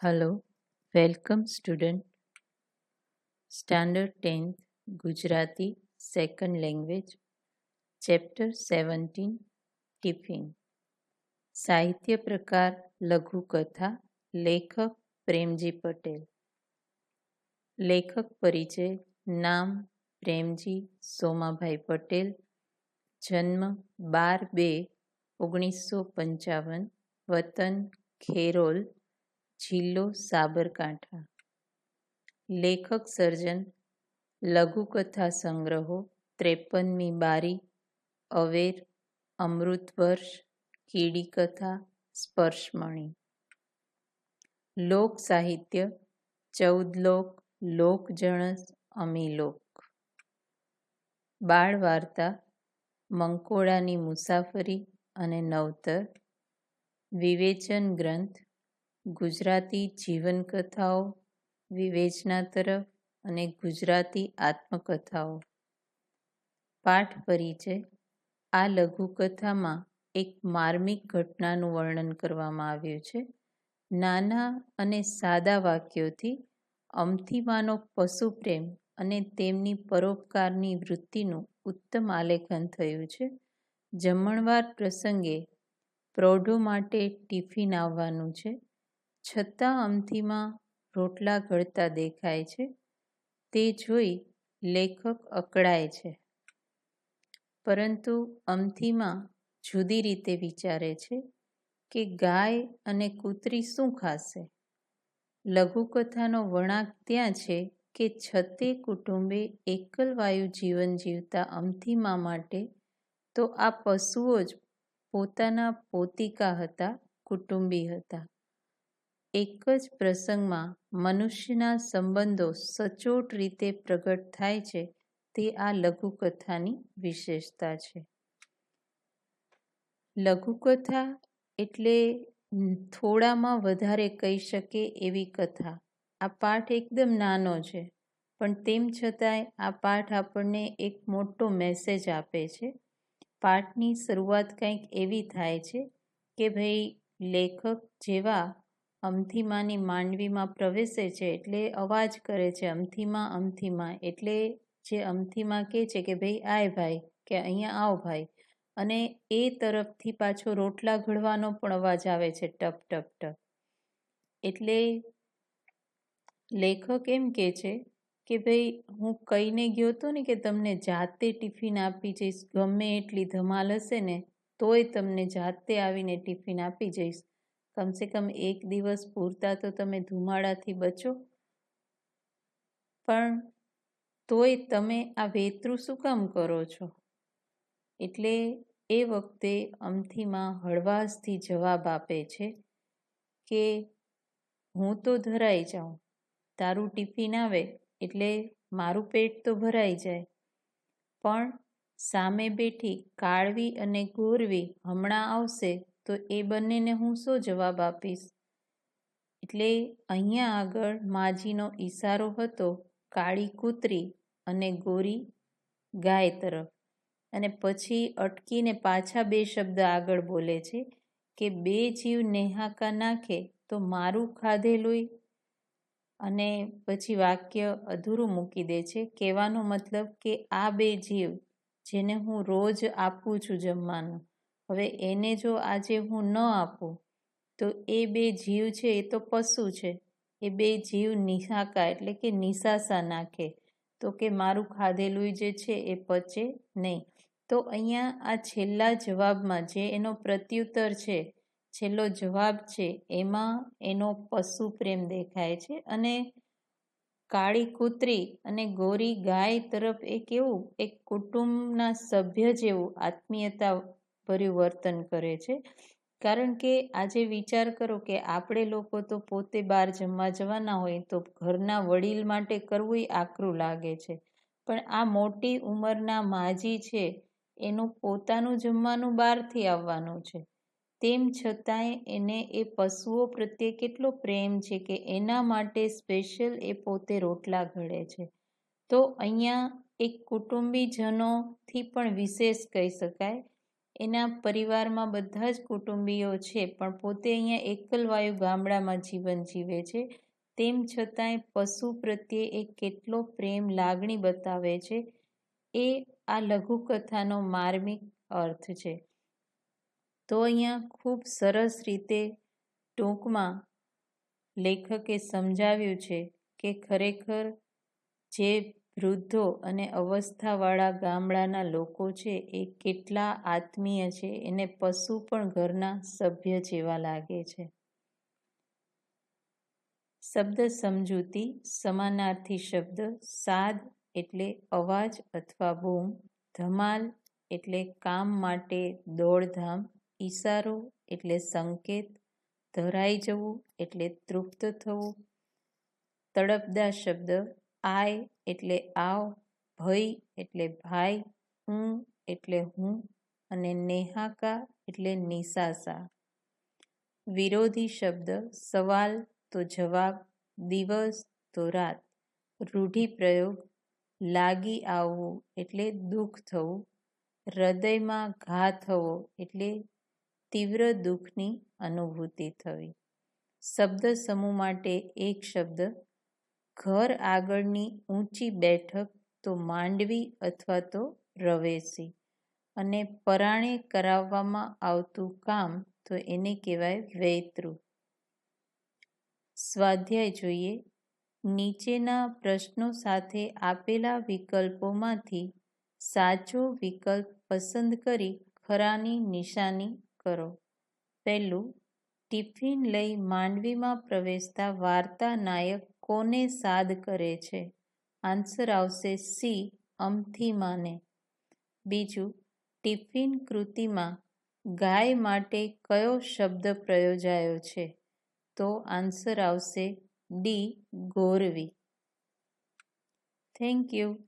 Hello, welcome student. Standard 10th Gujarati Second Language Chapter 17 tiffin સાહિત્ય પ્રકાર લઘુકથા લેખક પ્રેમજી પટેલ લેખક પરિચય નામ પ્રેમજી સોમાભાઈ પટેલ જન્મ 12/2/1955 વતન ખેરોલ જિલ્લો સાબરકાંઠા લેખક સર્જન લઘુકથા સંગ્રહો 53મી બારી અવેર અમૃત વર્ષ કીડી કથા સ્પર્શમણી લોક સાહિત્ય 14 લોક લોકજણસ અમીલોક બાળ વાર્તા મંકોડાની મુસાફરી અને નવતર વિવેચન ગ્રંથ ગુજરાતી જીવનકથાઓ વિવેચના તરફ અને ગુજરાતી આત્મકથાઓ પાઠ પરિચય આ લઘુકથામાં એક માર્મિક ઘટનાનું વર્ણન કરવામાં આવ્યું છે. નાના અને સાદા વાક્યોથી અમથીમાનો પશુપ્રેમ અને તેમની પરોપકારની વૃત્તિનું ઉત્તમ આલેખન થયું છે. જમણવાર પ્રસંગે પ્રૌઢો માટે ટિફિન આવવાનું છે, છતાં અમથીમાં રોટલા ઘડતા દેખાય છે. તે જોઈ લેખક અકળાય છે, પરંતુ અમથીમાં જુદી રીતે વિચારે છે કે ગાય અને કૂતરી શું ખાશે. લઘુકથાનો વળાંક ત્યાં છે કે છતે કુટુંબે એકલવાયુ જીવન જીવતા અમથીમા માટે તો આ પશુઓ જ પોતાના પોતિકા હતા, કુટુંબી હતા. એક જ પ્રસંગમાં મનુષ્યના સંબંધો સચોટ રીતે પ્રગટ થાય છે, તે આ લઘુકથાની વિશેષતા છે. લઘુકથા એટલે થોડામાં વધારે કહી શકે એવી કથા. આ પાઠ એકદમ નાનો છે, પણ તેમ છતાંય આ પાઠ આપણને એક મોટો મેસેજ આપે છે. પાઠની શરૂઆત કંઈક એવી થાય છે કે ભાઈ લેખક જેવા અમથીમાની માંડવીમાં પ્રવેશે છે એટલે અવાજ કરે છે, અમથીમાં અમથીમાં. એટલે જે અમથીમાં કહે છે કે ભાઈ આય ભાઈ, કે અહીંયા આવ ભાઈ, અને એ તરફથી પાછો રોટલા ઘડવાનો પણ અવાજ આવે છે, ટપ ટપ ટપ. એટલે લેખક એમ કહે છે કે ભાઈ હું કહીને ગયો હતો ને કે તમને જાતે ટિફિન આપી જઈશ, ગમે એટલી ધમાલ હશે ને તોય તમને જાતે આવીને ટિફિન આપી જઈશ. કમસે કમ એક દિવસ પૂરતા તો તમે ધુમાડાથી બચો, પણ તોય તમે આ વેતરું શું કામ કરો છો? એટલે એ વખતે અમથીમાં હળવાશથી જવાબ આપે છે કે હું તો ધરાઈ જાઉં, તારું ટિફિન આવે એટલે મારું પેટ તો ભરાઈ જાય, પણ સામે બેઠી કાળવી અને ગોરવી હમણાં આવશે તો એ બંનેને હું શું જવાબ આપીશ? એટલે અહીંયા આગળ માજીનો ઈશારો હતો કાળી કૂતરી અને ગોરી ગાય તરફ, અને પછી અટકીને પાછા બે શબ્દ આગળ બોલે છે કે બે જીવ નેહાકા નાખે તો મારું ખાધેલુંય, અને પછી વાક્ય અધૂરું મૂકી દે છે. કહેવાનો મતલબ કે આ બે જીવ જેને હું રોજ આપું છું જમવાનું, હવે એને જો આજે હું ન આપું તો એ બે જીવ છે એ તો પશુ છે, એ બે જીવ નિહાકા એટલે કે નિશાસા નાખે તો કે મારું ખાધેલું જે છે એ પચે નહીં. તો અહીંયા આ છેલ્લા જવાબમાં જે એનો પ્રત્યુત્તર છે, છેલ્લો જવાબ છે, એમાં એનો પશુ પ્રેમ દેખાય છે. અને કાળી કૂતરી અને ગોરી ગાય તરફ એ કેવું એક કુટુંબના સભ્ય જેવું આત્મીયતા ભર્યું વર્તન કરે છે. કારણ કે આજે વિચાર કરો કે આપણે લોકો તો પોતે બહાર જમવા જવાના હોય તો ઘરના વડીલ માટે કરવું આકરું લાગે છે, પણ આ મોટી ઉંમરના માજી છે એનું પોતાનું જમવાનું બહારથી આવવાનું છે, તેમ છતાંય એને એ પશુઓ પ્રત્યે કેટલો પ્રેમ છે કે એના માટે સ્પેશિયલ એ પોતે રોટલા ઘડે છે. તો અહીંયા એક કુટુંબીજનોથી પણ વિશેષ કહી શકાય એના પરિવારમાં બધા જ કુટુંબીઓ છે, પણ પોતે અહીંયા એકલવાયુ ગામડામાં જીવન જીવે છે. તેમ છતાંય પશુ પ્રત્યે એ કેટલો પ્રેમ લાગણી બતાવે છે, એ આ લઘુકથાનો માર્મિક અર્થ છે. તો અહીંયા ખૂબ સરસ રીતે ટૂંકમાં લેખકે સમજાવ્યું છે કે ખરેખર જે વૃદ્ધો અને અવસ્થાવાળા ગામડાના લોકો છે એ કેટલા આત્મીય છે, એને પશુ પણ ઘરના સભ્ય જેવા લાગે છે. શબ્દ સમજૂતી. સમાનાર્થી શબ્દ. સાદ એટલે અવાજ અથવા બૂમ. ધમાલ એટલે કામ માટે દોડધામ. ઈશારો એટલે સંકેત. ધરાઈ જવું એટલે તૃપ્ત થવું. તળપદા શબ્દ. આય એટલે આવ. ભય એટલે ભાઈ. હું એટલે હું. અને નેહાકા એટલે નિસાસા. વિરોધી શબ્દ. સવાલ તો જવાબ. દિવસ તો રાત. રૂઢિપ્રયોગ. લાગી આવવું એટલે દુઃખ થવું. હૃદયમાં ઘા થવો એટલે તીવ્ર દુઃખની અનુભૂતિ થવી. શબ્દ સમૂહ માટે એક શબ્દ. ઘર આગળની ઊંચી બેઠક તો માંડવી અથવા તો રવેશી. અને પરાણે કરાવવામાં આવતું કામ તો એને કહેવાય વૈતરું. સ્વાધ્યાય જોઈએ. નીચેના પ્રશ્નો સાથે આપેલા વિકલ્પોમાંથી સાચો વિકલ્પ પસંદ કરી ખરાની નિશાની કરો. પહેલું, ટિફિન લઈ માંડવીમાં પ્રવેશતા વાર્તા નાયક કોને સાદ કરે છે? આન્સર આવશે સી. અમથીમાને. બીજું, ટિફિન કૃતિમાં ગાય માટે કયો શબ્દ પ્રયોજાયો છે? તો આન્સર આવશે ડી. ગોરવી. Thank you.